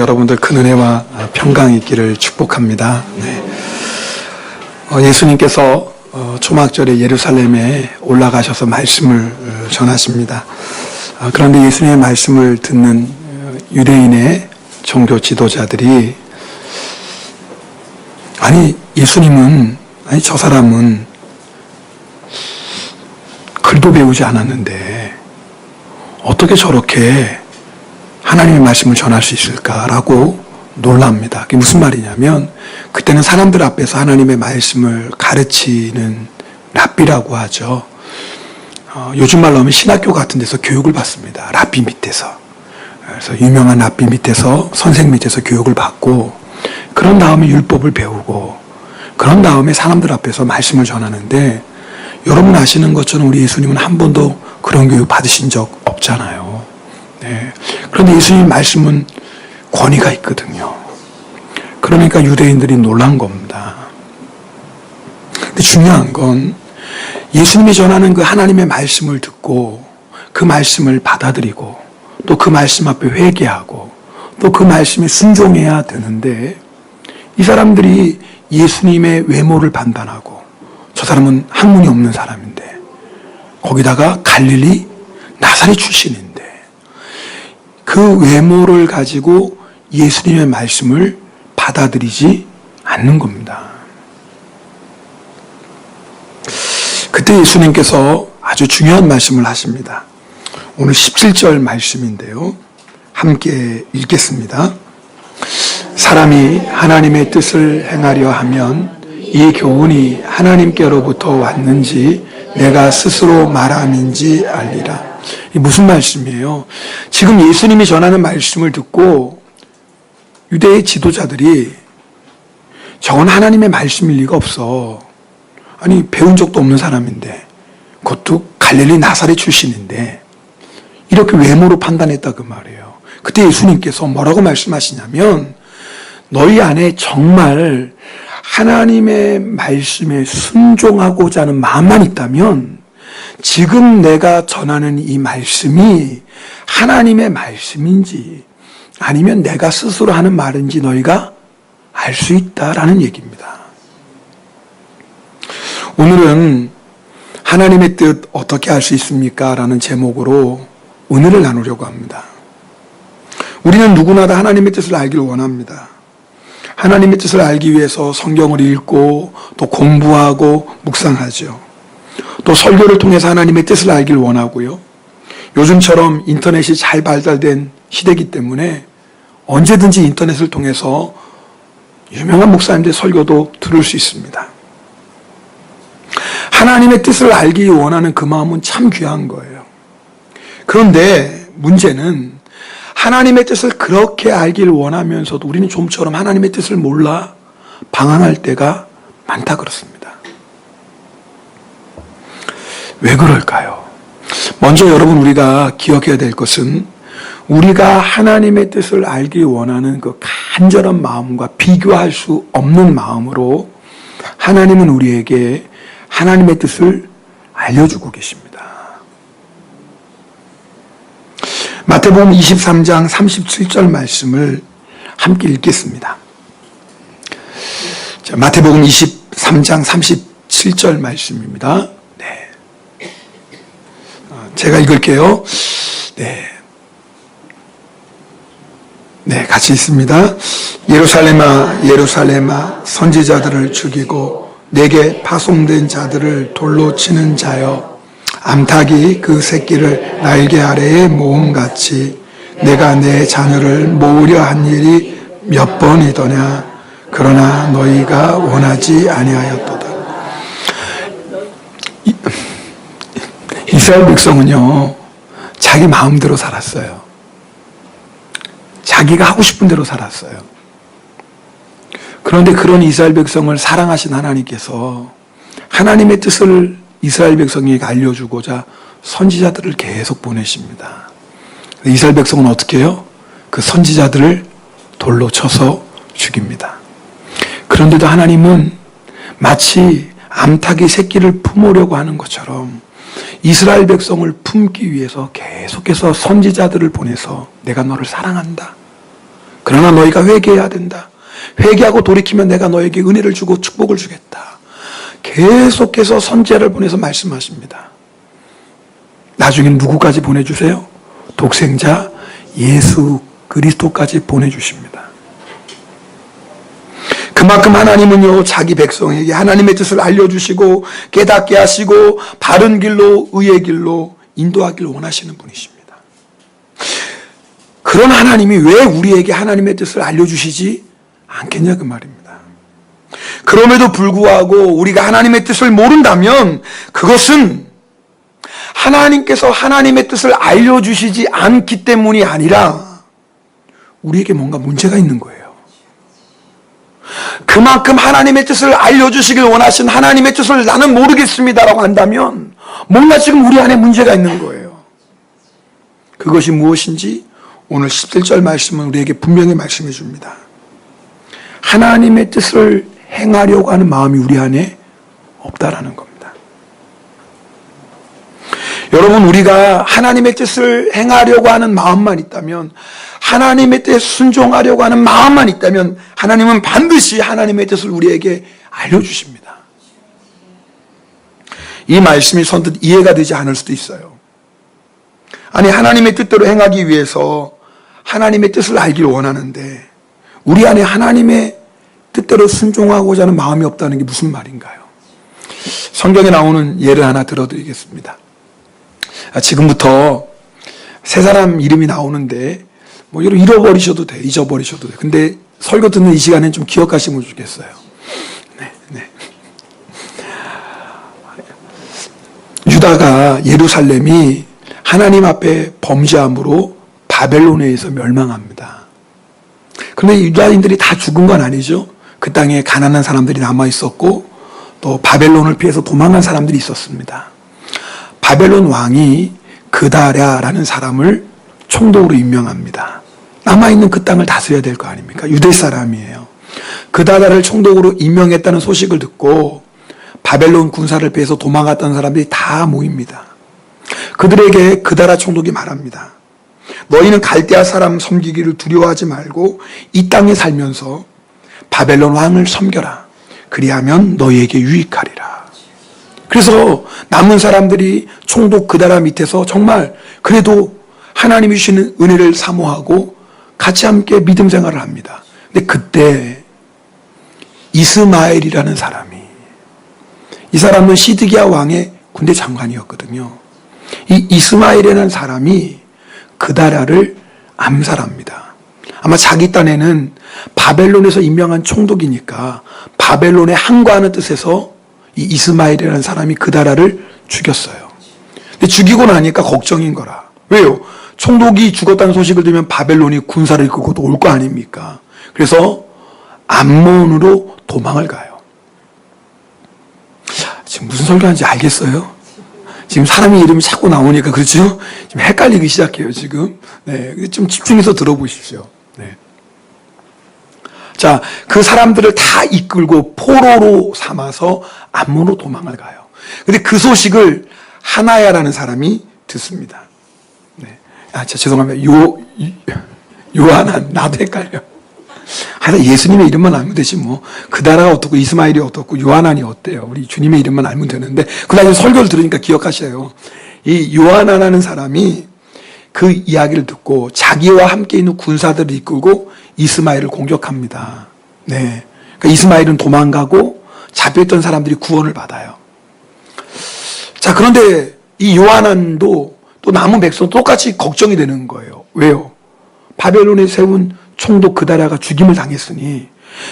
여러분들 큰 은혜와 평강이 있기를 축복합니다. 네. 예수님께서 초막절에 예루살렘에 올라가셔서 말씀을 전하십니다. 그런데 예수님의 말씀을 듣는 유대인의 종교 지도자들이 저 사람은 글도 배우지 않았는데 어떻게 저렇게 하나님의 말씀을 전할 수 있을까라고 놀랍니다. 그게 무슨 말이냐면 그때는 사람들 앞에서 하나님의 말씀을 가르치는 랍비라고 하죠. 요즘 말로 하면 신학교 같은 데서 교육을 받습니다. 랍비 밑에서. 그래서 유명한 랍비 밑에서 선생 밑에서 교육을 받고 그런 다음에 율법을 배우고 그런 다음에 사람들 앞에서 말씀을 전하는데 여러분 아시는 것처럼 우리 예수님은 한 번도 그런 교육 받으신 적 없잖아요. 네. 그런데 예수님 말씀은 권위가 있거든요. 그러니까 유대인들이 놀란 겁니다. 근데 중요한 건 예수님이 전하는 그 하나님의 말씀을 듣고 그 말씀을 받아들이고 또 그 말씀 앞에 회개하고 또 그 말씀에 순종해야 되는데 이 사람들이 예수님의 외모를 판단하고 저 사람은 학문이 없는 사람인데 거기다가 갈릴리 나사렛 출신인데 그 외모를 가지고 예수님의 말씀을 받아들이지 않는 겁니다. 그때 예수님께서 아주 중요한 말씀을 하십니다. 오늘 17절 말씀인데요. 함께 읽겠습니다. 사람이 하나님의 뜻을 행하려 하면 이 교훈이 하나님께로부터 왔는지 내가 스스로 말함인지 알리라. 이 무슨 말씀이에요? 지금 예수님이 전하는 말씀을 듣고 유대의 지도자들이 저건 하나님의 말씀일 리가 없어. 아니 배운 적도 없는 사람인데 그것도 갈릴리 나사렛 출신인데 이렇게 외모로 판단했다 그 말이에요. 그때 예수님께서 뭐라고 말씀하시냐면 너희 안에 정말 하나님의 말씀에 순종하고자 하는 마음만 있다면 지금 내가 전하는 이 말씀이 하나님의 말씀인지 아니면 내가 스스로 하는 말인지 너희가 알 수 있다라는 얘기입니다. 오늘은 하나님의 뜻 어떻게 알 수 있습니까? 라는 제목으로 은혜를 나누려고 합니다. 우리는 누구나 다 하나님의 뜻을 알기를 원합니다. 하나님의 뜻을 알기 위해서 성경을 읽고 또 공부하고 묵상하죠. 또 설교를 통해서 하나님의 뜻을 알기를 원하고요. 요즘처럼 인터넷이 잘 발달된 시대이기 때문에 언제든지 인터넷을 통해서 유명한 목사님들의 설교도 들을 수 있습니다. 하나님의 뜻을 알기 원하는 그 마음은 참 귀한 거예요. 그런데 문제는 하나님의 뜻을 그렇게 알기를 원하면서도 우리는 좀처럼 하나님의 뜻을 몰라 방황할 때가 많다 그렇습니다. 왜 그럴까요? 먼저 여러분 우리가 기억해야 될 것은 우리가 하나님의 뜻을 알기 원하는 그 간절한 마음과 비교할 수 없는 마음으로 하나님은 우리에게 하나님의 뜻을 알려주고 계십니다. 마태복음 23장 37절 말씀을 함께 읽겠습니다. 자, 마태복음 23장 37절 말씀입니다. 네. 제가 읽을게요. 네, 같이 읽습니다. 예루살렘아, 예루살렘아, 선지자들을 죽이고 내게 파송된 자들을 돌로 치는 자여, 암탉이 그 새끼를 날개 아래에 모음같이 내가 내 자녀를 모으려 한 일이 몇 번이더냐. 그러나 너희가 원하지 아니하였도다. 이스라엘 백성은요, 자기 마음대로 살았어요. 자기가 하고 싶은 대로 살았어요. 그런데 그런 이스라엘 백성을 사랑하신 하나님께서 하나님의 뜻을 이스라엘 백성에게 알려주고자 선지자들을 계속 보내십니다. 이스라엘 백성은 어떻게 해요? 그 선지자들을 돌로 쳐서 죽입니다. 그런데도 하나님은 마치 암탉이 새끼를 품으려고 하는 것처럼 이스라엘 백성을 품기 위해서 계속해서 선지자들을 보내서 내가 너를 사랑한다. 그러나 너희가 회개해야 된다. 회개하고 돌이키면 내가 너에게 은혜를 주고 축복을 주겠다. 계속해서 선지자를 보내서 말씀하십니다. 나중엔 누구까지 보내주세요? 독생자 예수 그리스도까지 보내주십니다. 그만큼 하나님은요, 자기 백성에게 하나님의 뜻을 알려주시고 깨닫게 하시고 바른 길로, 의의 길로 인도하기를 원하시는 분이십니다. 그런 하나님이 왜 우리에게 하나님의 뜻을 알려주시지 않겠냐 그 말입니다. 그럼에도 불구하고 우리가 하나님의 뜻을 모른다면 그것은 하나님께서 하나님의 뜻을 알려주시지 않기 때문이 아니라 우리에게 뭔가 문제가 있는 거예요. 그만큼 하나님의 뜻을 알려주시길 원하신 하나님의 뜻을 나는 모르겠습니다라고 한다면 뭔가 지금 우리 안에 문제가 있는 거예요. 그것이 무엇인지 오늘 17절 말씀은 우리에게 분명히 말씀해 줍니다. 하나님의 뜻을 행하려고 하는 마음이 우리 안에 없다라는 겁니다. 여러분, 우리가 하나님의 뜻을 행하려고 하는 마음만 있다면, 하나님의 뜻에 순종하려고 하는 마음만 있다면 하나님은 반드시 하나님의 뜻을 우리에게 알려주십니다. 이 말씀이 선뜻 이해가 되지 않을 수도 있어요. 아니, 하나님의 뜻대로 행하기 위해서 하나님의 뜻을 알기를 원하는데 우리 안에 하나님의 뜻대로 순종하고자 하는 마음이 없다는 게 무슨 말인가요? 성경에 나오는 예를 하나 들어드리겠습니다. 지금부터 세 사람 이름이 나오는데 뭐 잃어버리셔도 돼, 잊어버리셔도 돼. 근데 설교 듣는 이 시간엔 좀 기억하시면 좋겠어요. 네. 유다가 예루살렘이 하나님 앞에 범죄함으로 바벨론에 의해서 멸망합니다. 그런데 유다인들이 다 죽은 건 아니죠. 그 땅에 가난한 사람들이 남아 있었고 또 바벨론을 피해서 도망간 사람들이 있었습니다. 바벨론 왕이 그다랴라는 사람을 총독으로 임명합니다. 남아있는 그 땅을 다스려야 될 거 아닙니까? 유대 사람이에요. 그다랴를 총독으로 임명했다는 소식을 듣고 바벨론 군사를 피해서 도망갔던 사람들이 다 모입니다. 그들에게 그다랴 총독이 말합니다. 너희는 갈대아 사람 섬기기를 두려워하지 말고 이 땅에 살면서 바벨론 왕을 섬겨라. 그리하면 너희에게 유익하리라. 그래서 남은 사람들이 총독 그다랴 밑에서 정말 그래도 하나님이 주시는 은혜를 사모하고 같이 함께 믿음 생활을 합니다. 근데 그때 이스마엘이라는 사람이, 이 사람은 시드기야 왕의 군대 장관이었거든요. 이 이스마엘이라는 사람이 그다랴를 암살합니다. 아마 자기 딴에는 바벨론에서 임명한 총독이니까 바벨론에 항거하는 뜻에서 이 이스마엘이라는 사람이 그다랴를 죽였어요. 근데 죽이고 나니까 걱정인 거라. 왜요? 총독이 죽었다는 소식을 들으면 바벨론이 군사를 이끌고 올 거 아닙니까? 그래서 암몬으로 도망을 가요. 지금 무슨 설교하는지 알겠어요? 지금 사람의 이름이 자꾸 나오니까 그렇죠? 지금 헷갈리기 시작해요, 지금. 네, 좀 집중해서 들어보십시오. 네. 자, 그 사람들을 다 이끌고 포로로 삼아서 암몬으로 도망을 가요. 근데 그 소식을 하나야라는 사람이 듣습니다. 네. 죄송합니다. 요하난, 나도 헷갈려. 하여튼 예수님의 이름만 알면 되지 뭐. 그다라가 어떻고 이스마엘이 어떻고 요하난이 어때요? 우리 주님의 이름만 알면 되는데 그다음에 설교를 들으니까 기억하셔요. 이 요하난이라는 사람이 그 이야기를 듣고 자기와 함께 있는 군사들을 이끌고 이스마엘을 공격합니다. 네. 그러니까 이스마엘은 도망가고 잡혀있던 사람들이 구원을 받아요. 자, 그런데 이 요하난도 또 남은 백성 똑같이 걱정이 되는 거예요. 왜요? 바벨론에 세운 총독 그다랴가 죽임을 당했으니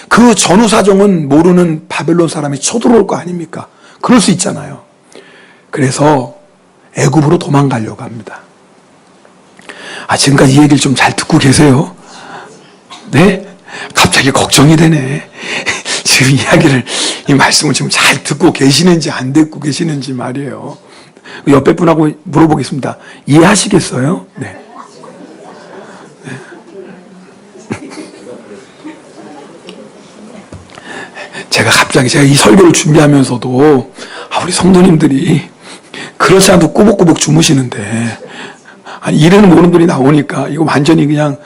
그 전후 사정은 모르는 바벨론 사람이 쳐들어올 거 아닙니까? 그럴 수 있잖아요. 그래서 애굽으로 도망가려고 합니다. 지금까지 이 얘기를 좀 잘 듣고 계세요? 네? 갑자기 걱정이 되네. 지금 이 말씀을 지금 잘 듣고 계시는지 안 듣고 계시는지 말이에요. 옆에 분하고 물어보겠습니다. 이해하시겠어요? 네. 제가 이 설교를 준비하면서도 우리 성도님들이 그렇지 않아도 꾸벅꾸벅 주무시는데 이래는 모르는 분이 나오니까 이거 완전히 그냥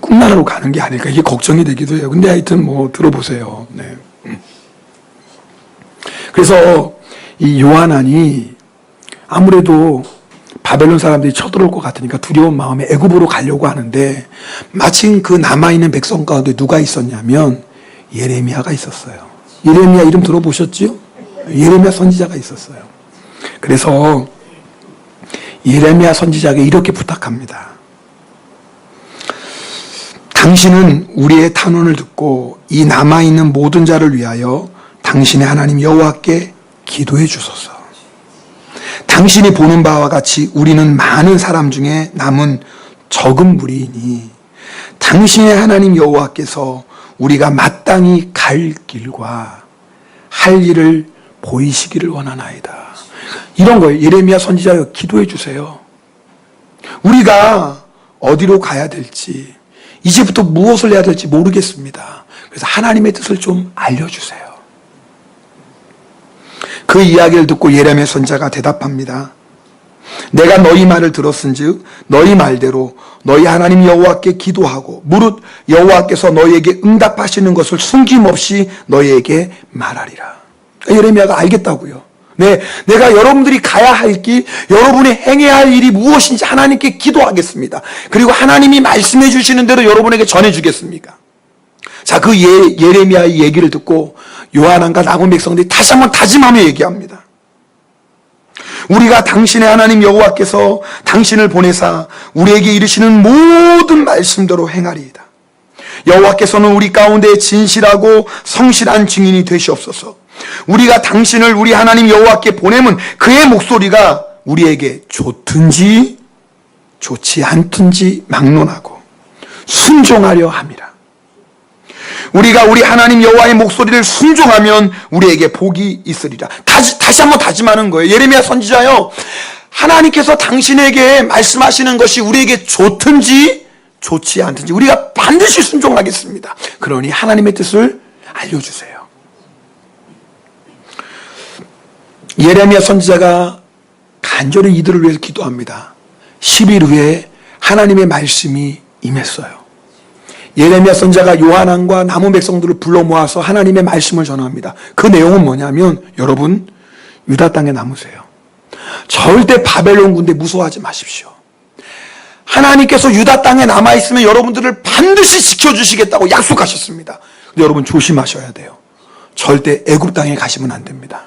꿈나라로 가는 게 아닐까 이게 걱정이 되기도 해요. 근데 하여튼 뭐 들어보세요. 네. 그래서 이 요한안이 아무래도 바벨론 사람들이 쳐들어올 것 같으니까 두려운 마음에 애굽으로 가려고 하는데 마침 그 남아있는 백성 가운데 누가 있었냐면 예레미야가 있었어요. 예레미야 이름 들어보셨죠? 예레미야 선지자가 있었어요. 그래서 예레미야 선지자에게 이렇게 부탁합니다. 당신은 우리의 탄원을 듣고 이 남아있는 모든 자를 위하여 당신의 하나님 여호와께 기도해 주소서. 당신이 보는 바와 같이 우리는 많은 사람 중에 남은 적은 무리이니 당신의 하나님 여호와께서 우리가 마땅히 갈 길과 할 일을 보이시기를 원하나이다. 이런 거예요. 예레미야 선지자여 기도해 주세요. 우리가 어디로 가야 될지 이제부터 무엇을 해야 될지 모르겠습니다. 그래서 하나님의 뜻을 좀 알려주세요. 그 이야기를 듣고 예레미야 선지자가 대답합니다. 내가 너희 말을 들었은즉 너희 말대로 너희 하나님 여호와께 기도하고 무릇 여호와께서 너희에게 응답하시는 것을 숨김없이 너희에게 말하리라. 예레미야가 알겠다고요. 네, 내가 여러분들이 가야 할 길, 여러분이 행해야 할 일이 무엇인지 하나님께 기도하겠습니다. 그리고 하나님이 말씀해 주시는 대로 여러분에게 전해주겠습니까? 자, 그 예레미야의 얘기를 듣고 요한안과 남은 백성들이 다시 한번 다짐하며 얘기합니다. 우리가 당신의 하나님 여호와께서 당신을 보내사 우리에게 이르시는 모든 말씀대로 행하리이다. 여호와께서는 우리 가운데 진실하고 성실한 증인이 되시옵소서. 우리가 당신을 우리 하나님 여호와께 보내면 그의 목소리가 우리에게 좋든지 좋지 않든지 막론하고 순종하려 함이라. 우리가 우리 하나님 여호와의 목소리를 순종하면 우리에게 복이 있으리라. 다시 한번 다짐하는 거예요. 예레미야 선지자요, 하나님께서 당신에게 말씀하시는 것이 우리에게 좋든지 좋지 않든지 우리가 반드시 순종하겠습니다. 그러니 하나님의 뜻을 알려주세요. 예레미야 선지자가 간절히 이들을 위해서 기도합니다. 10일 후에 하나님의 말씀이 임했어요. 예레미야 선지자가 요한안과 남은 백성들을 불러 모아서 하나님의 말씀을 전합니다. 그 내용은 뭐냐면 여러분 유다 땅에 남으세요. 절대 바벨론 군대 무서워하지 마십시오. 하나님께서 유다 땅에 남아있으면 여러분들을 반드시 지켜주시겠다고 약속하셨습니다. 근데 여러분 조심하셔야 돼요. 절대 애굽 땅에 가시면 안 됩니다.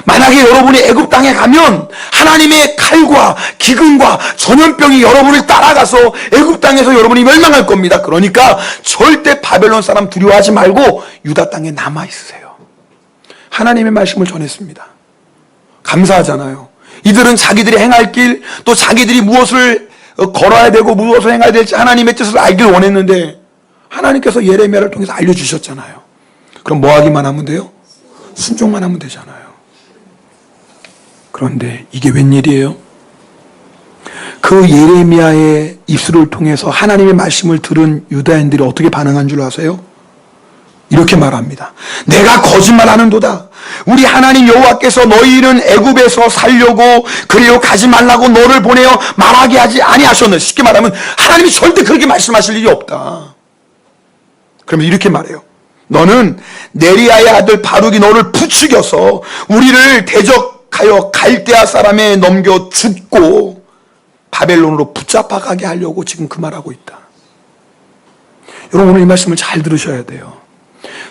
만약에 여러분이 애굽 땅에 가면 하나님의 칼과 기근과 전염병이 여러분을 따라가서 애굽 땅에서 여러분이 멸망할 겁니다. 그러니까 절대 바벨론 사람 두려워하지 말고 유다 땅에 남아 있으세요. 하나님의 말씀을 전했습니다. 감사하잖아요. 이들은 자기들이 행할 길, 또 자기들이 무엇을 걸어야 되고 무엇을 행해야 될지 하나님의 뜻을 알길 원했는데 하나님께서 예레미야를 통해서 알려주셨잖아요. 그럼 뭐 하기만 하면 돼요? 순종만 하면 되잖아요. 그런데 이게 웬일이에요? 그 예레미야의 입술을 통해서 하나님의 말씀을 들은 유다인들이 어떻게 반응한 줄 아세요? 이렇게 말합니다. 내가 거짓말하는도다. 우리 하나님 여호와께서 너희는 애굽에서 살려고 그리로 가지 말라고 너를 보내어 말하게 하지 아니하셨네. 쉽게 말하면 하나님이 절대 그렇게 말씀하실 일이 없다. 그러면 이렇게 말해요. 너는 네리야의 아들 바룩이 너를 부추겨서 우리를 대적하여 갈대아 사람에 넘겨 죽고 바벨론으로 붙잡아 가게 하려고 지금 그 말하고 있다. 여러분 오늘 이 말씀을 잘 들으셔야 돼요.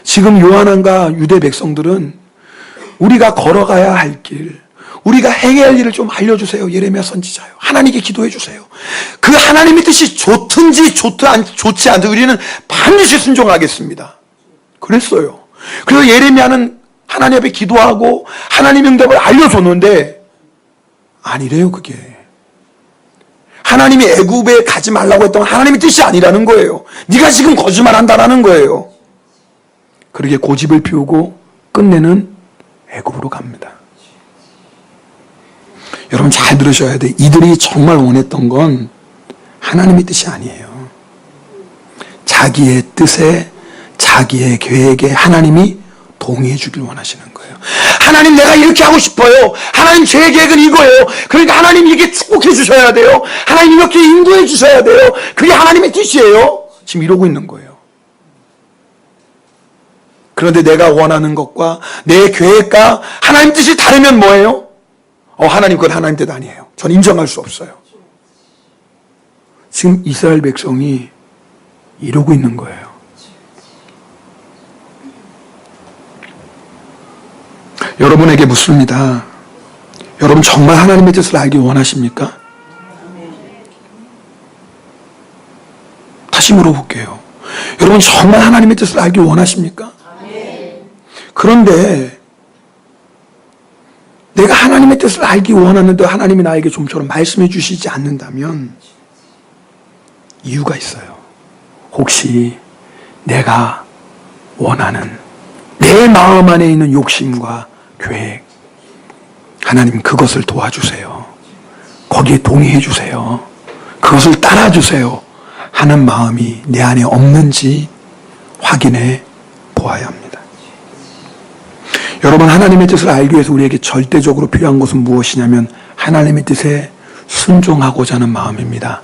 지금 요한안과 유대 백성들은 우리가 걸어가야 할 길, 우리가 행해야 할 일을 좀 알려주세요. 예레미야 선지자요. 하나님께 기도해 주세요. 그 하나님의 뜻이 좋든지 좋지 않든지 우리는 반드시 순종하겠습니다. 그랬어요. 그래서 예레미야는 하나님 앞에 기도하고 하나님의 응답을 알려줬는데 아니래요. 그게 하나님이 애굽에 가지 말라고 했던 하나님의 뜻이 아니라는 거예요. 네가 지금 거짓말한다라는 거예요. 그렇게 고집을 피우고 끝내는 애굽으로 갑니다. 여러분 잘 들으셔야 돼. 이들이 정말 원했던 건 하나님의 뜻이 아니에요. 자기의 뜻에 자기의 계획에 하나님이 동의해 주길 원하시는 거예요. 하나님 내가 이렇게 하고 싶어요. 하나님 제 계획은 이거예요. 그러니까 하나님 이렇게 축복해 주셔야 돼요. 하나님 이렇게 인도해 주셔야 돼요. 그게 하나님의 뜻이에요. 지금 이러고 있는 거예요. 그런데 내가 원하는 것과 내 계획과 하나님 뜻이 다르면 뭐예요? 하나님 그건 하나님 뜻 아니에요. 전 인정할 수 없어요. 지금 이스라엘 백성이 이러고 있는 거예요. 여러분에게 묻습니다. 여러분 정말 하나님의 뜻을 알기 원하십니까? 다시 물어볼게요. 여러분 정말 하나님의 뜻을 알기 원하십니까? 그런데 내가 하나님의 뜻을 알기 원하는데 하나님이 나에게 좀처럼 말씀해 주시지 않는다면 이유가 있어요. 혹시 내가 원하는 내 마음 안에 있는 욕심과 계획, 하나님 그것을 도와주세요. 거기에 동의해 주세요. 그것을 따라주세요 하는 마음이 내 안에 없는지 확인해 보아야 합니다. 여러분 하나님의 뜻을 알기 위해서 우리에게 절대적으로 필요한 것은 무엇이냐면 하나님의 뜻에 순종하고자 하는 마음입니다.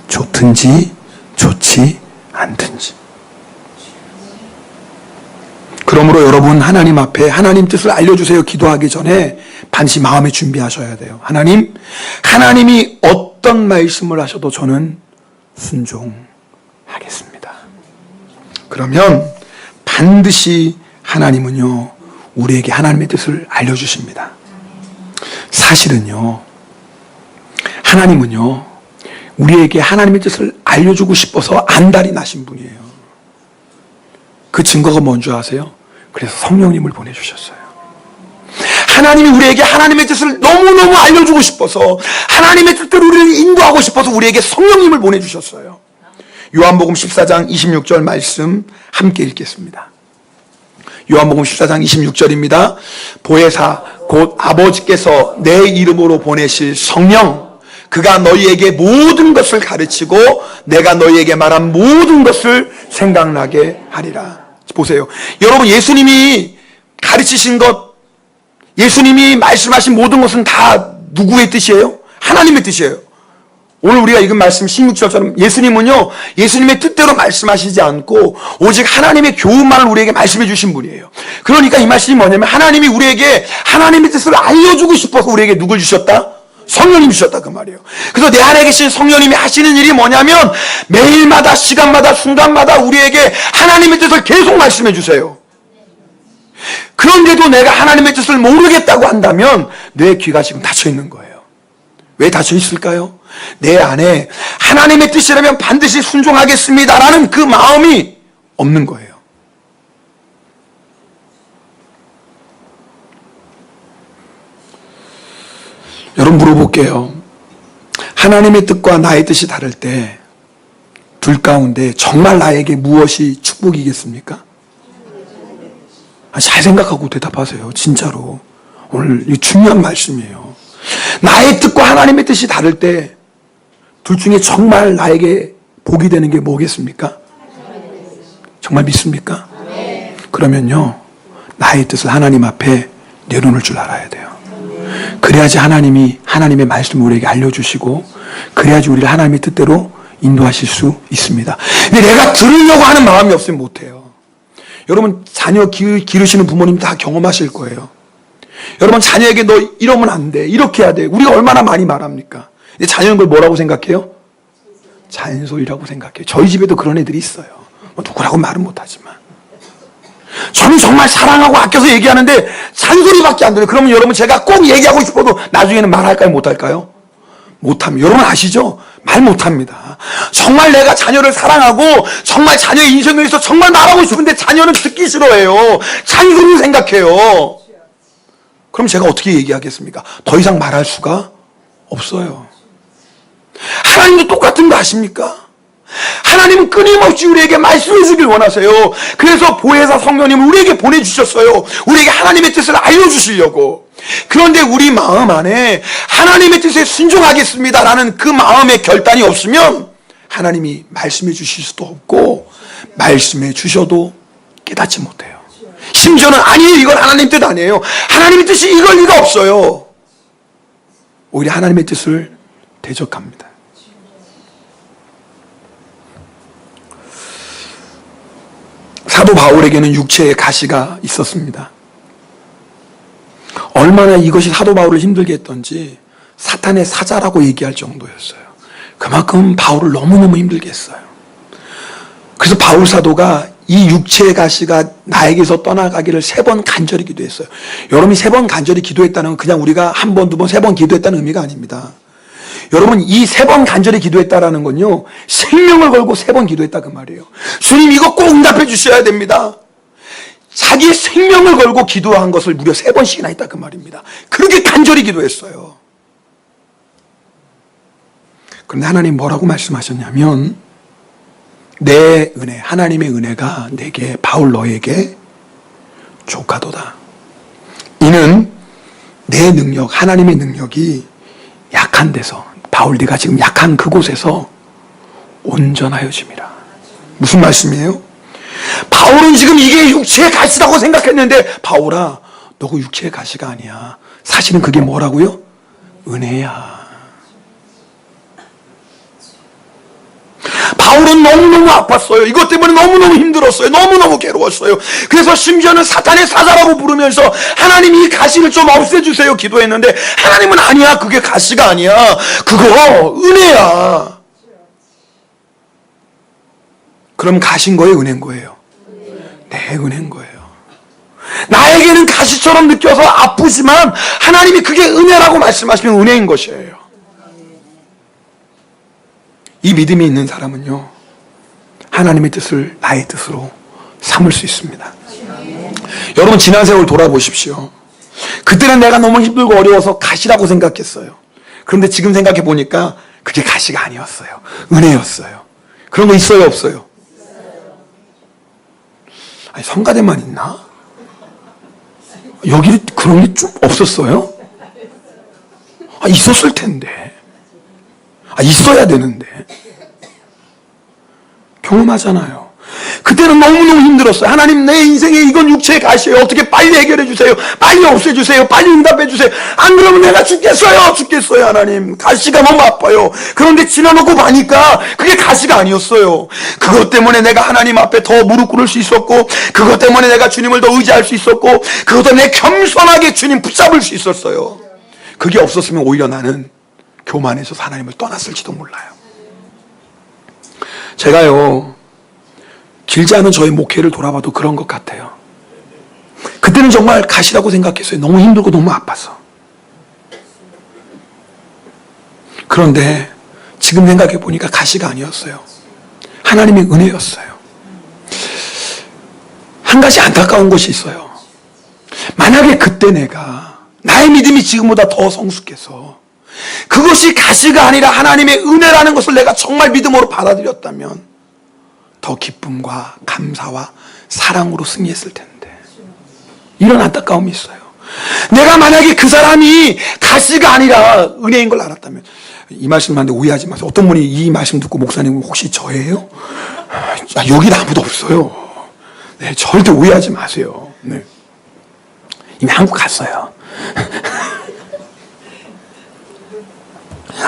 좋든지 좋지 않든지. 그러므로 여러분 하나님 앞에 하나님 뜻을 알려주세요 기도하기 전에 반드시 마음에 준비하셔야 돼요. 하나님이 어떤 말씀을 하셔도 저는 순종하겠습니다. 그러면 반드시 하나님은요 우리에게 하나님의 뜻을 알려주십니다. 사실은요 하나님은요 우리에게 하나님의 뜻을 알려주고 싶어서 안달이 나신 분이에요. 그 증거가 뭔지 아세요? 그래서 성령님을 보내주셨어요. 하나님이 우리에게 하나님의 뜻을 너무너무 알려주고 싶어서 하나님의 뜻대로 우리를 인도하고 싶어서 우리에게 성령님을 보내주셨어요. 요한복음 14장 26절 말씀 함께 읽겠습니다. 요한복음 14장 26절입니다. 보혜사 곧 아버지께서 내 이름으로 보내실 성령 그가 너희에게 모든 것을 가르치고 내가 너희에게 말한 모든 것을 생각나게 하리라. 보세요. 여러분 예수님이 가르치신 것, 예수님이 말씀하신 모든 것은 다 누구의 뜻이에요? 하나님의 뜻이에요. 오늘 우리가 읽은 말씀 16절처럼 예수님은요 예수님의 뜻대로 말씀하시지 않고 오직 하나님의 교훈만을 우리에게 말씀해 주신 분이에요. 그러니까 이 말씀이 뭐냐면 하나님이 우리에게 하나님의 뜻을 알려주고 싶어서 우리에게 누굴 주셨다? 성령님 주셨다 그 말이에요. 그래서 내 안에 계신 성령님이 하시는 일이 뭐냐면 매일마다 시간마다 순간마다 우리에게 하나님의 뜻을 계속 말씀해 주세요. 그런데도 내가 하나님의 뜻을 모르겠다고 한다면 내 귀가 지금 닫혀 있는 거예요. 왜 닫혀 있을까요? 내 안에 하나님의 뜻이라면 반드시 순종하겠습니다라는 그 마음이 없는 거예요. 여러분 물어볼게요. 하나님의 뜻과 나의 뜻이 다를 때 둘 가운데 정말 나에게 무엇이 축복이겠습니까? 잘 생각하고 대답하세요. 진짜로. 오늘 이 중요한 말씀이에요. 나의 뜻과 하나님의 뜻이 다를 때 둘 중에 정말 나에게 복이 되는 게 뭐겠습니까? 정말 믿습니까? 그러면요 나의 뜻을 하나님 앞에 내려놓을 줄 알아야 돼요. 그래야지 하나님이 하나님의 말씀을 우리에게 알려주시고 그래야지 우리를 하나님의 뜻대로 인도하실 수 있습니다. 근데 내가 들으려고 하는 마음이 없으면 못해요. 여러분 자녀 기르시는 부모님 다 경험하실 거예요. 여러분 자녀에게 너 이러면 안 돼 이렇게 해야 돼 우리가 얼마나 많이 말합니까? 근데 자녀는 그걸 뭐라고 생각해요? 잔소리라고 생각해요. 저희 집에도 그런 애들이 있어요. 뭐 누구라고 말은 못하지만 저는 정말 사랑하고 아껴서 얘기하는데 잔소리밖에 안 들려요. 그러면 여러분 제가 꼭 얘기하고 싶어도 나중에는 말할까요? 못할까요? 못합니다. 여러분 아시죠? 말 못합니다. 정말 내가 자녀를 사랑하고 정말 자녀의 인생에 대해서 정말 말하고 싶은데 자녀는 듣기 싫어해요. 잔소리를 생각해요. 그럼 제가 어떻게 얘기하겠습니까? 더 이상 말할 수가 없어요. 하나님도 똑같은 거 아십니까? 하나님은 끊임없이 우리에게 말씀해 주길 원하세요. 그래서 보혜사 성령님을 우리에게 보내주셨어요. 우리에게 하나님의 뜻을 알려주시려고. 그런데 우리 마음 안에 하나님의 뜻에 순종하겠습니다라는 그 마음의 결단이 없으면 하나님이 말씀해 주실 수도 없고 말씀해 주셔도 깨닫지 못해요. 심지어는 아니에요 이건 하나님 뜻 아니에요. 하나님의 뜻이 이걸 리가 없어요. 오히려 하나님의 뜻을 대적합니다. 사도 바울에게는 육체의 가시가 있었습니다. 얼마나 이것이 사도 바울을 힘들게 했던지 사탄의 사자라고 얘기할 정도였어요. 그만큼 바울을 너무너무 힘들게 했어요. 그래서 바울 사도가 이 육체의 가시가 나에게서 떠나가기를 3번 간절히 기도했어요. 여러분이 3번 간절히 기도했다는 건 그냥 우리가 1번, 2번, 3번 기도했다는 의미가 아닙니다. 여러분, 이 3번 간절히 기도했다라는 건요, 생명을 걸고 3번 기도했다 그 말이에요. 주님, 이거 꼭 응답해 주셔야 됩니다. 자기의 생명을 걸고 기도한 것을 무려 3번씩이나 했다 그 말입니다. 그렇게 간절히 기도했어요. 그런데 하나님 뭐라고 말씀하셨냐면, 내 은혜, 하나님의 은혜가 내게, 바울 너에게 족하도다. 이는 내 능력, 하나님의 능력이 약한 데서, 바울 네가 지금 약한 그곳에서 온전하여짐이라. 무슨 말씀이에요? 바울은 지금 이게 육체의 가시라고 생각했는데, 바울아, 너 그 육체의 가시가 아니야. 사실은 그게 뭐라고요? 은혜야. 바울은 너무너무 아팠어요. 이것 때문에 너무너무 힘들었어요. 너무너무 괴로웠어요. 그래서 심지어는 사탄의 사자라고 부르면서 하나님이 이 가시를 좀 없애주세요 기도했는데, 하나님은 아니야, 그게 가시가 아니야, 그거 은혜야. 그럼 가신 거예요, 은혜인 거예요? 네, 은혜인 거예요. 나에게는 가시처럼 느껴서 아프지만 하나님이 그게 은혜라고 말씀하시면 은혜인 것이에요. 이 믿음이 있는 사람은요, 하나님의 뜻을 나의 뜻으로 삼을 수 있습니다. 여러분, 지난 세월 돌아보십시오. 그때는 내가 너무 힘들고 어려워서 가시라고 생각했어요. 그런데 지금 생각해 보니까 그게 가시가 아니었어요. 은혜였어요. 그런 거 있어요, 없어요? 아니, 성가대만 있나? 여기 그런 게 좀 없었어요? 있었을 텐데. 있어야 되는데. 경험하잖아요. 그때는 너무너무 힘들었어요. 하나님, 내 인생에 이건 육체의 가시예요. 어떻게 빨리 해결해 주세요. 빨리 없애주세요. 빨리 응답해 주세요. 안 그러면 내가 죽겠어요. 하나님, 가시가 너무 아파요. 그런데 지나놓고 보니까 그게 가시가 아니었어요. 그것 때문에 내가 하나님 앞에 더 무릎 꿇을 수 있었고, 그것 때문에 내가 주님을 더 의지할 수 있었고, 그것 때문에 겸손하게 주님 붙잡을 수 있었어요. 그게 없었으면 오히려 나는 교만해서 하나님을 떠났을지도 몰라요. 제가요, 길지 않은 저의 목회를 돌아봐도 그런 것 같아요. 그때는 정말 가시라고 생각했어요. 너무 힘들고 너무 아파서. 그런데 지금 생각해 보니까 가시가 아니었어요. 하나님의 은혜였어요. 한 가지 안타까운 것이 있어요. 만약에 그때 내가 나의 믿음이 지금보다 더 성숙해서 그것이 가시가 아니라 하나님의 은혜라는 것을 내가 정말 믿음으로 받아들였다면 더 기쁨과 감사와 사랑으로 승리했을 텐데, 이런 안타까움이 있어요. 내가 만약에 그 사람이 가시가 아니라 은혜인 걸 알았다면, 이 말씀하는데 오해하지 마세요. 어떤 분이 이 말씀 듣고, 목사님 혹시 저예요? 여기는 아무도 없어요. 네, 절대 오해하지 마세요. 네. 이미 한국 갔어요.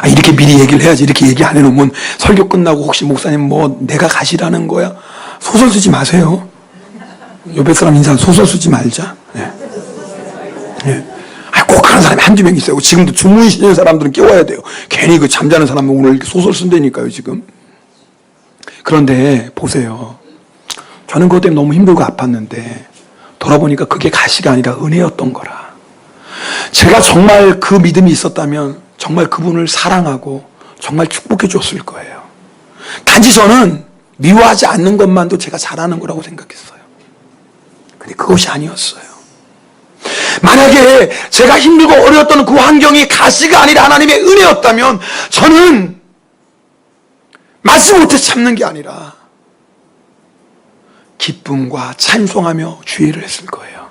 이렇게 미리 얘기를 해야지. 이렇게 얘기 안 해놓으면 설교 끝나고 혹시 목사님 뭐 내가 가시라는 거야? 소설 쓰지 마세요. 옆에 사람 인사 소설 쓰지 말자. 네. 네. 꼭 그런 사람이 한두 명 있어요. 지금도 주무시는 사람들은 깨워야 돼요. 괜히 그 잠자는 사람은 오늘 이렇게 소설 쓴다니까요, 지금. 그런데 보세요. 저는 그것 때문에 너무 힘들고 아팠는데 돌아보니까 그게 가시가 아니라 은혜였던 거라. 제가 정말 그 믿음이 있었다면 정말 그분을 사랑하고 정말 축복해 줬을 거예요. 단지 저는 미워하지 않는 것만도 제가 잘하는 거라고 생각했어요. 근데 그것이 아니었어요. 만약에 제가 힘들고 어려웠던 그 환경이 가시가 아니라 하나님의 은혜였다면 저는 마지 못해 참는 게 아니라 기쁨과 찬송하며 주의를 했을 거예요.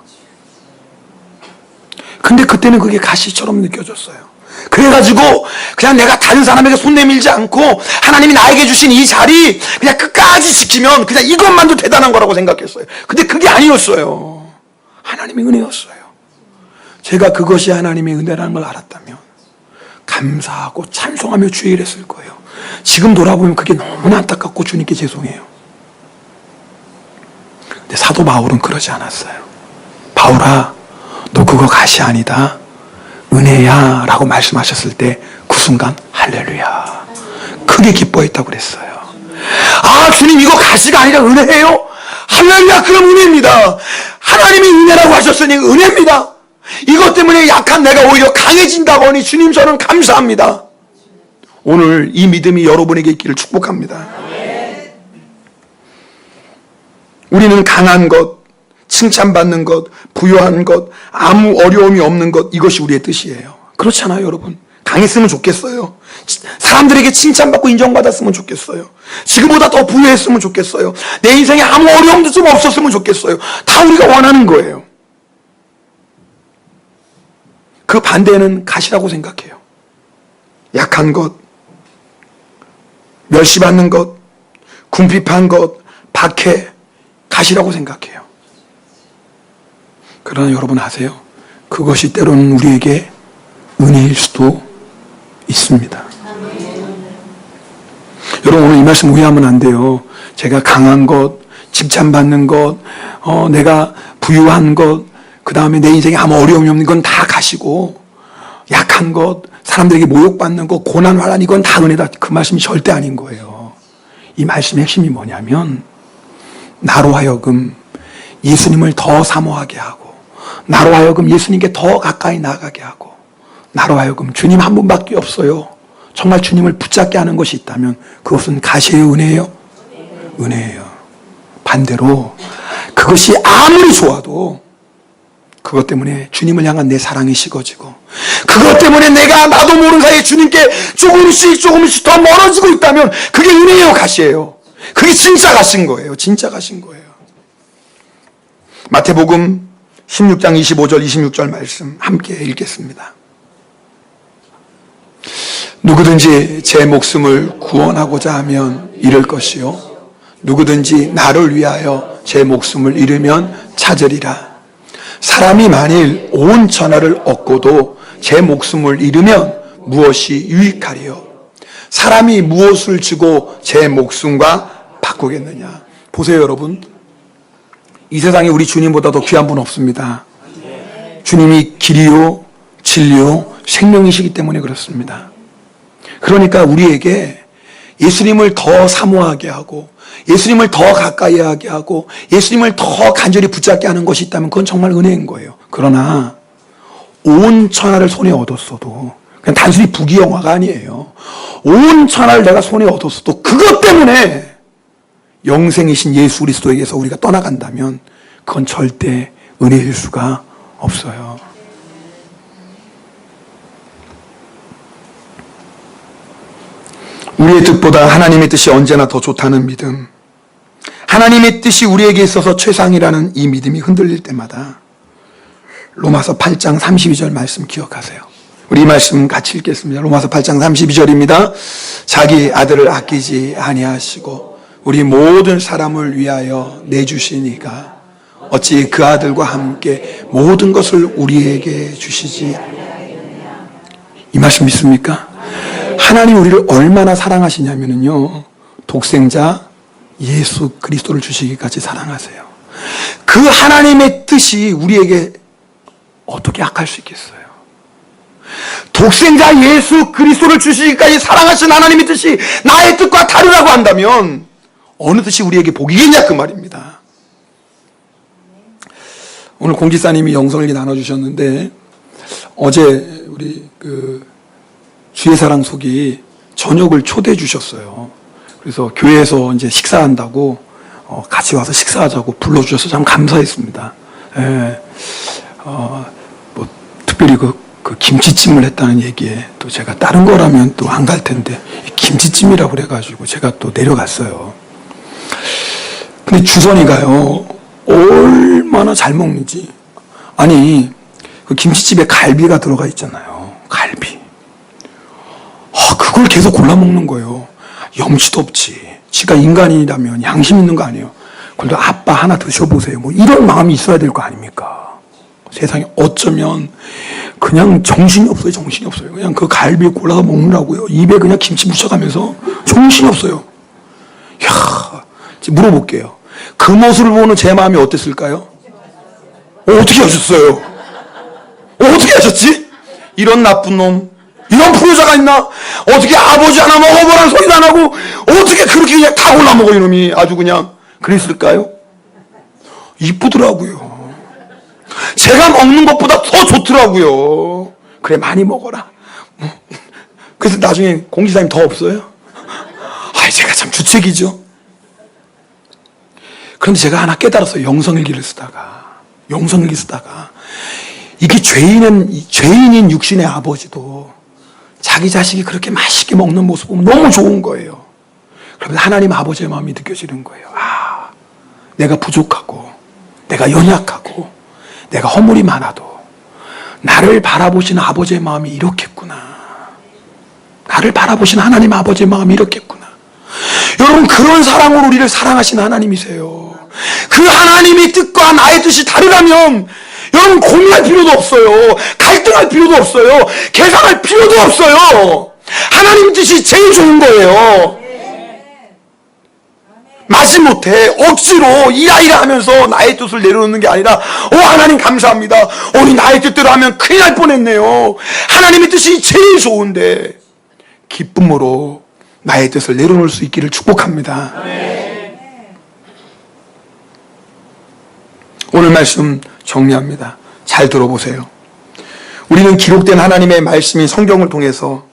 근데 그때는 그게 가시처럼 느껴졌어요. 그래가지고 그냥 내가 다른 사람에게 손 내밀지 않고 하나님이 나에게 주신 이 자리 그냥 끝까지 지키면 그냥 이것만도 대단한 거라고 생각했어요. 근데 그게 아니었어요. 하나님의 은혜였어요. 제가 그것이 하나님의 은혜라는 걸 알았다면 감사하고 찬송하며 주의를 했을 거예요. 지금 돌아보면 그게 너무나 안타깝고 주님께 죄송해요. 근데 사도 바울은 그러지 않았어요. 바울아, 너 그거 가시 아니다. 은혜야 라고 말씀하셨을 때 그 순간 할렐루야 크게 기뻐했다고 그랬어요. 아, 주님 이거 가시가 아니라 은혜예요? 할렐루야, 그럼 은혜입니다. 하나님이 은혜라고 하셨으니 은혜입니다. 이것 때문에 약한 내가 오히려 강해진다고 하니 주님 저는 감사합니다. 오늘 이 믿음이 여러분에게 있기를 축복합니다. 우리는 강한 것, 칭찬받는 것, 부유한 것, 아무 어려움이 없는 것, 이것이 우리의 뜻이에요. 그렇잖아요, 여러분. 강했으면 좋겠어요. 사람들에게 칭찬받고 인정받았으면 좋겠어요. 지금보다 더 부유했으면 좋겠어요. 내 인생에 아무 어려움도 좀 없었으면 좋겠어요. 다 우리가 원하는 거예요. 그 반대는 가시라고 생각해요. 약한 것, 멸시받는 것, 궁핍한 것, 박해, 가시라고 생각해요. 그러나 여러분 아세요? 그것이 때로는 우리에게 은혜일 수도 있습니다. 여러분 오늘 이 말씀 오해하면 안 돼요. 제가 강한 것, 칭찬받는 것, 내가 부유한 것, 그 다음에 내 인생에 아무 어려움이 없는 건 다 가시고, 약한 것, 사람들에게 모욕받는 것, 고난, 환난 이건 다 은혜다. 그 말씀이 절대 아닌 거예요. 이 말씀의 핵심이 뭐냐면 나로 하여금 예수님을 더 사모하게 하고, 나로 하여금 예수님께 더 가까이 나가게 하고, 나로 하여금 주님 한 분밖에 없어요. 정말 주님을 붙잡게 하는 것이 있다면 그것은 가시예요, 은혜예요? 은혜예요. 반대로 그것이 아무리 좋아도 그것 때문에 주님을 향한 내 사랑이 식어지고, 그것 때문에 내가 나도 모르는 사이에 주님께 조금씩 더 멀어지고 있다면 그게 은혜예요, 가시예요? 그게 진짜 가신 거예요. 진짜 가신 거예요. 마태복음 16장 25절 26절 말씀 함께 읽겠습니다. 누구든지 제 목숨을 구원하고자 하면 잃을 것이요, 누구든지 나를 위하여 제 목숨을 잃으면 찾으리라. 사람이 만일 온 천하를 얻고도 제 목숨을 잃으면 무엇이 유익하리요? 사람이 무엇을 주고 제 목숨과 바꾸겠느냐? 보세요, 여러분. 이 세상에 우리 주님보다 더 귀한 분 없습니다. 주님이 길이요, 진리요, 생명이시기 때문에 그렇습니다. 그러니까 우리에게 예수님을 더 사모하게 하고, 예수님을 더 가까이 하게 하고, 예수님을 더 간절히 붙잡게 하는 것이 있다면 그건 정말 은혜인 거예요. 그러나 온 천하를 손에 얻었어도, 그냥 단순히 부귀영화가 아니에요. 온 천하를 내가 손에 얻었어도 그것 때문에 영생이신 예수 그리스도에게서 우리가 떠나간다면 그건 절대 은혜일 수가 없어요. 우리의 뜻보다 하나님의 뜻이 언제나 더 좋다는 믿음, 하나님의 뜻이 우리에게 있어서 최상이라는 이 믿음이 흔들릴 때마다 로마서 8장 32절 말씀 기억하세요. 우리 이 말씀 같이 읽겠습니다. 로마서 8장 32절입니다. 자기 아들을 아끼지 아니하시고 우리 모든 사람을 위하여 내주시니까 어찌 그 아들과 함께 모든 것을 우리에게 주시지. 이 말씀 믿습니까? 하나님 우리를 얼마나 사랑하시냐면요, 독생자 예수 그리스도를 주시기까지 사랑하세요. 그 하나님의 뜻이 우리에게 어떻게 악할 수 있겠어요? 독생자 예수 그리스도를 주시기까지 사랑하신 하나님의 뜻이 나의 뜻과 다르다고 한다면 어느 뜻이 우리에게 복이겠냐 그 말입니다. 오늘 공지사님이 영성을 나눠주셨는데, 어제 우리 주의 사랑 속이 저녁을 초대해 주셨어요. 그래서 교회에서 이제 식사한다고 같이 와서 식사하자고 불러주셔서 참 감사했습니다. 예, 뭐 특별히 그 김치찜을 했다는 얘기에 또 제가 다른 거라면 또 안 갈 텐데 김치찜이라고 그래가지고 제가 또 내려갔어요. 근데 주선이가요 얼마나 잘 먹는지, 아니 그 김치집에 갈비가 들어가 있잖아요. 갈비. 그걸 계속 골라 먹는 거예요. 염치도 없지. 지가 인간이라면 양심 있는 거 아니에요. 그래도 아빠 하나 드셔보세요. 뭐 이런 마음이 있어야 될 거 아닙니까? 세상에 어쩌면 그냥 정신이 없어요. 정신이 없어요. 그냥 그 갈비 골라서 먹느라고요. 입에 그냥 김치 묻혀가면서 정신이 없어요. 이야, 물어볼게요. 그 모습을 보는 제 마음이 어땠을까요? 어떻게 하셨어요? 어떻게 하셨지? 이런 나쁜 놈, 이런 불효자가 있나? 어떻게 아버지 하나 먹어보라는 소리도 안 하고 어떻게 그렇게 그냥 다 골라먹어 이놈이. 아주 그냥 그랬을까요? 이쁘더라고요. 제가 먹는 것보다 더 좋더라고요. 그래, 많이 먹어라. 그래서 나중에 공지사님 더 없어요? 제가 참 주책이죠. 그런데 제가 하나 깨달았어요. 영성일기를 쓰다가 이게 죄인인 육신의 아버지도 자기 자식이 그렇게 맛있게 먹는 모습 보면 너무 좋은 거예요. 그러면 하나님 아버지의 마음이 느껴지는 거예요. 내가 부족하고 내가 연약하고 내가 허물이 많아도 나를 바라보시는 아버지의 마음이 이렇겠구나. 나를 바라보시는 하나님 아버지의 마음이 이렇겠구나. 여러분, 그런 사랑으로 우리를 사랑하시는 하나님이세요. 그 하나님의 뜻과 나의 뜻이 다르다면 여러분, 고민할 필요도 없어요. 갈등할 필요도 없어요. 계산할 필요도 없어요. 하나님 뜻이 제일 좋은 거예요. 마지못해 억지로 이라이라 하면서 나의 뜻을 내려놓는 게 아니라, 하나님 감사합니다. 우리 나의 뜻대로 하면 큰일 날 뻔했네요. 하나님의 뜻이 제일 좋은데 기쁨으로 나의 뜻을 내려놓을 수 있기를 축복합니다. 오늘 말씀 정리합니다. 잘 들어보세요. 우리는 기록된 하나님의 말씀인 성경을 통해서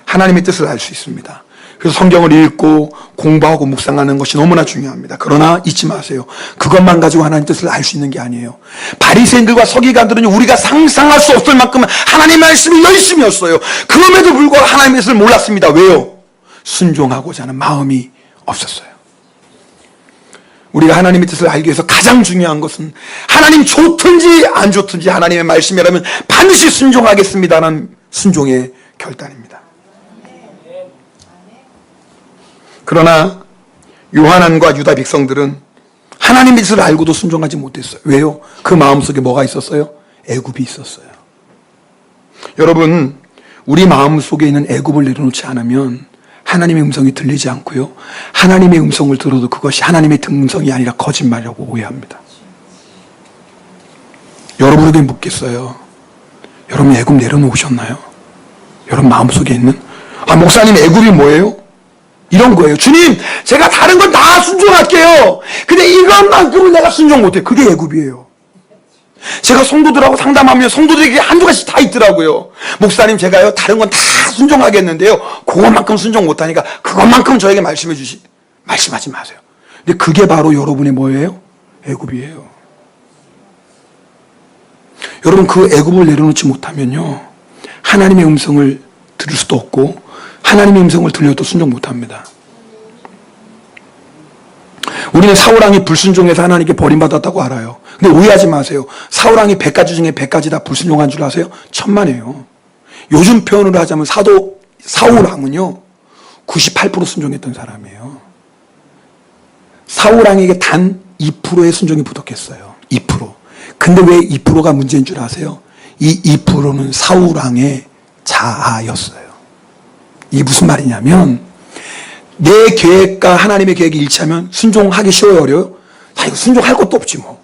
하나님의 뜻을 알 수 있습니다. 그래서 성경을 읽고 공부하고 묵상하는 것이 너무나 중요합니다. 그러나 잊지 마세요. 그것만 가지고 하나님 뜻을 알 수 있는 게 아니에요. 바리새인들과 서기관들은 우리가 상상할 수 없을 만큼 하나님 말씀이 열심이었어요. 그럼에도 불구하고 하나님의 뜻을 몰랐습니다. 왜요? 순종하고자 하는 마음이 없었어요. 우리가 하나님의 뜻을 알기 위해서 가장 중요한 것은 하나님 좋든지 안 좋든지 하나님의 말씀이라면 반드시 순종하겠습니다라는 순종의 결단입니다. 그러나 요한안과 유다 백성들은 하나님의 뜻을 알고도 순종하지 못했어요. 왜요? 그 마음속에 뭐가 있었어요? 애굽이 있었어요. 여러분, 우리 마음속에 있는 애굽을 내려놓지 않으면 하나님의 음성이 들리지 않고요, 하나님의 음성을 들어도 그것이 하나님의 음성이 아니라 거짓말이라고 오해합니다. 여러분에게 묻겠어요. 여러분, 애굽 내려놓으셨나요? 여러분 마음속에 있는, 목사님 애굽이 뭐예요? 이런 거예요. 주님, 제가 다른 건 다 순종할게요. 근데 이것만큼은 내가 순종 못해요. 그게 애굽이에요. 제가 성도들하고 상담하면 성도들에게 한두 가지 다 있더라고요. 목사님, 제가요 다른 건 다 순종하겠는데요, 그것만큼 순종 못하니까 그것만큼 저에게 말씀하지 마세요. 근데 그게 바로 여러분의 뭐예요? 애굽이에요. 여러분, 그 애굽을 내려놓지 못하면요, 하나님의 음성을 들을 수도 없고 하나님의 음성을 들려도 순종 못합니다. 우리는 사울왕이 불순종해서 하나님께 버림받았다고 알아요. 근데 오해하지 마세요. 사울왕이 100가지 중에 100가지 다 불순종한 줄 아세요? 천만에요. 요즘 표현으로 하자면 사울왕은요 98% 순종했던 사람이에요. 사울왕에게 단 2%의 순종이 부족했어요. 2%. 근데 왜 2%가 문제인 줄 아세요? 이 2%는 사울왕의 자아였어요. 이게 무슨 말이냐면, 내 계획과 하나님의 계획이 일치하면 순종하기 쉬워요, 어려워요? 이거 순종할 것도 없지 뭐.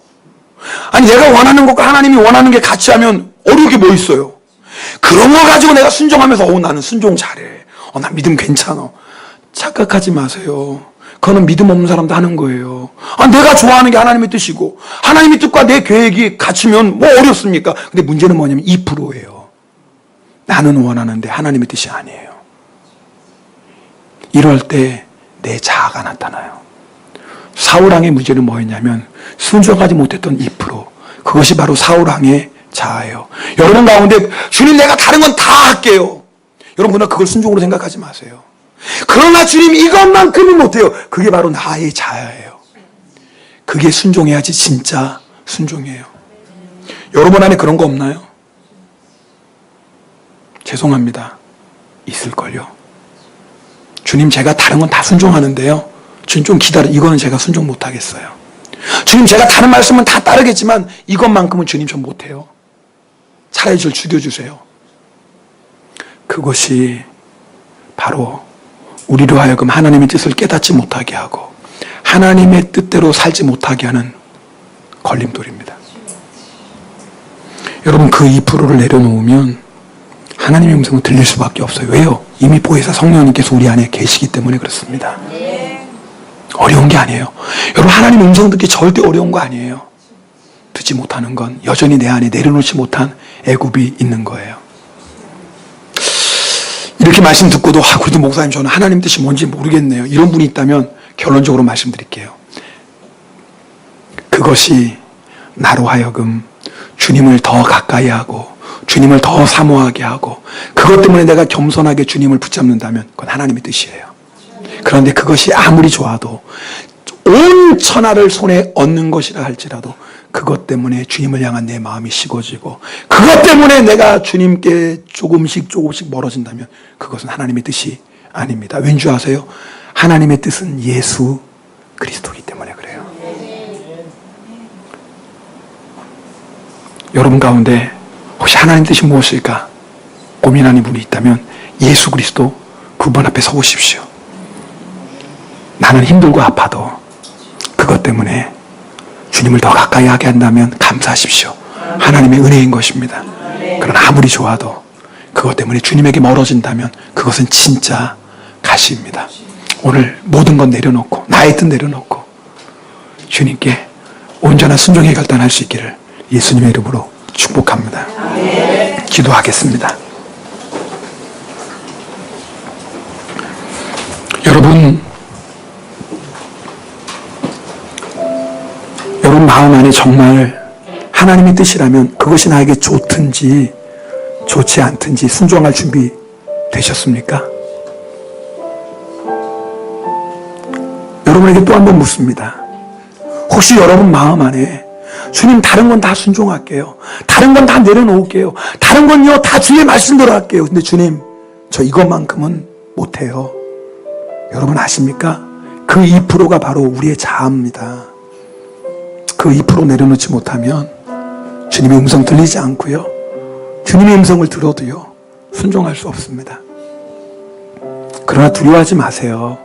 아니, 내가 원하는 것과 하나님이 원하는 게 같이 하면 어려울 게 뭐 있어요? 그런 거 가지고 내가 순종하면서 나는 순종 잘해, 난 믿음 괜찮아. 착각하지 마세요. 그거는 믿음 없는 사람도 하는 거예요. 내가 좋아하는 게 하나님의 뜻이고 하나님의 뜻과 내 계획이 같으면 뭐 어렵습니까? 근데 문제는 뭐냐면 2%예요. 나는 원하는데 하나님의 뜻이 아니에요. 이럴 때 내 자아가 나타나요. 사울왕의 문제는 뭐였냐면 순종하지 못했던 2%, 그것이 바로 사울왕의 자아예요. 여러분 가운데 주님, 내가 다른 건 다 할게요. 여러분, 그러나 그걸 순종으로 생각하지 마세요. 그러나 주님, 이것만큼은 못해요. 그게 바로 나의 자아예요. 그게 순종해야지 진짜 순종이에요. 여러분 안에 그런 거 없나요? 죄송합니다. 있을걸요. 주님, 제가 다른 건 다 순종하는데요, 주님 좀 기다려, 이거는 제가 순종 못하겠어요. 주님, 제가 다른 말씀은 다 따르겠지만 이것만큼은 주님 좀 못해요. 차라리 저를 죽여주세요. 그것이 바로 우리로 하여금 하나님의 뜻을 깨닫지 못하게 하고 하나님의 뜻대로 살지 못하게 하는 걸림돌입니다. 여러분, 그 2%를 내려놓으면 하나님의 음성은 들릴 수밖에 없어요. 왜요? 이미 보혜사 성령님께서 우리 안에 계시기 때문에 그렇습니다. 어려운 게 아니에요. 여러분, 하나님 음성 듣기 절대 어려운 거 아니에요. 듣지 못하는 건 여전히 내 안에 내려놓지 못한 애굽이 있는 거예요. 이렇게 말씀 듣고도 그래도 목사님 저는 하나님 뜻이 뭔지 모르겠네요. 이런 분이 있다면 결론적으로 말씀드릴게요. 그것이 나로 하여금 주님을 더 가까이 하고 주님을 더 사모하게 하고 그것 때문에 내가 겸손하게 주님을 붙잡는다면 그건 하나님의 뜻이에요. 그런데 그것이 아무리 좋아도 온 천하를 손에 얻는 것이라 할지라도 그것 때문에 주님을 향한 내 마음이 식어지고 그것 때문에 내가 주님께 조금씩 멀어진다면 그것은 하나님의 뜻이 아닙니다. 왠지 아세요? 하나님의 뜻은 예수 그리스도이기 때문에 그래요. 여러분 가운데 혹시 하나님 뜻이 무엇일까 고민하는 분이 있다면 예수 그리스도 그분 앞에 서보십시오. 나는 힘들고 아파도 그것 때문에 주님을 더 가까이 하게 한다면 감사하십시오. 하나님의 은혜인 것입니다. 그러나 아무리 좋아도 그것 때문에 주님에게 멀어진다면 그것은 진짜 가시입니다. 오늘 모든 건 내려놓고 나의 뜻 내려놓고 주님께 온전한 순종의 결단할 수 있기를 예수님의 이름으로 축복합니다. 기도하겠습니다. 여러분 마음 안에 정말 하나님의 뜻이라면 그것이 나에게 좋든지 좋지 않든지 순종할 준비 되셨습니까? 여러분에게 또 한 번 묻습니다. 혹시 여러분 마음 안에 주님 다른 건 다 순종할게요. 다른 건 다 내려놓을게요. 다른 건요 다 주의 말씀대로 할게요. 근데 주님 저 이것만큼은 못해요. 여러분 아십니까? 그 2%가 바로 우리의 자아입니다. 그 2% 내려놓지 못하면 주님의 음성 들리지 않고요. 주님의 음성을 들어도요. 순종할 수 없습니다. 그러나 두려워하지 마세요.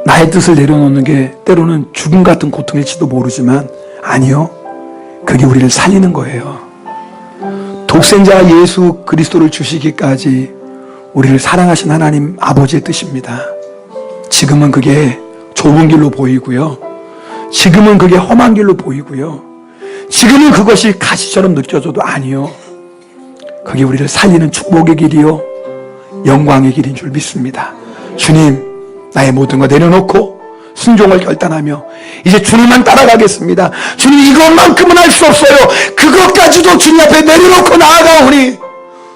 나의 뜻을 내려놓는 게 때로는 죽음 같은 고통일지도 모르지만 아니요. 그게 우리를 살리는 거예요. 독생자 예수 그리스도를 주시기까지 우리를 사랑하신 하나님 아버지의 뜻입니다. 지금은 그게 좁은 길로 보이고요. 지금은 그게 험한 길로 보이고요. 지금은 그것이 가시처럼 느껴져도 아니요. 그게 우리를 살리는 축복의 길이요. 영광의 길인 줄 믿습니다. 주님, 나의 모든 거 내려놓고 순종을 결단하며 이제 주님만 따라가겠습니다. 주님 이것만큼은 할 수 없어요. 그것까지도 주님 앞에 내려놓고 나아가오니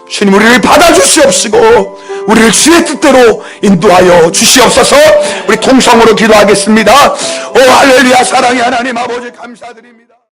주님 우리를 받아주시옵시고 우리를 주의 뜻대로 인도하여 주시옵소서. 우리 통성으로 기도하겠습니다. 오 할렐루야. 사랑의 하나님 아버지 감사드립니다.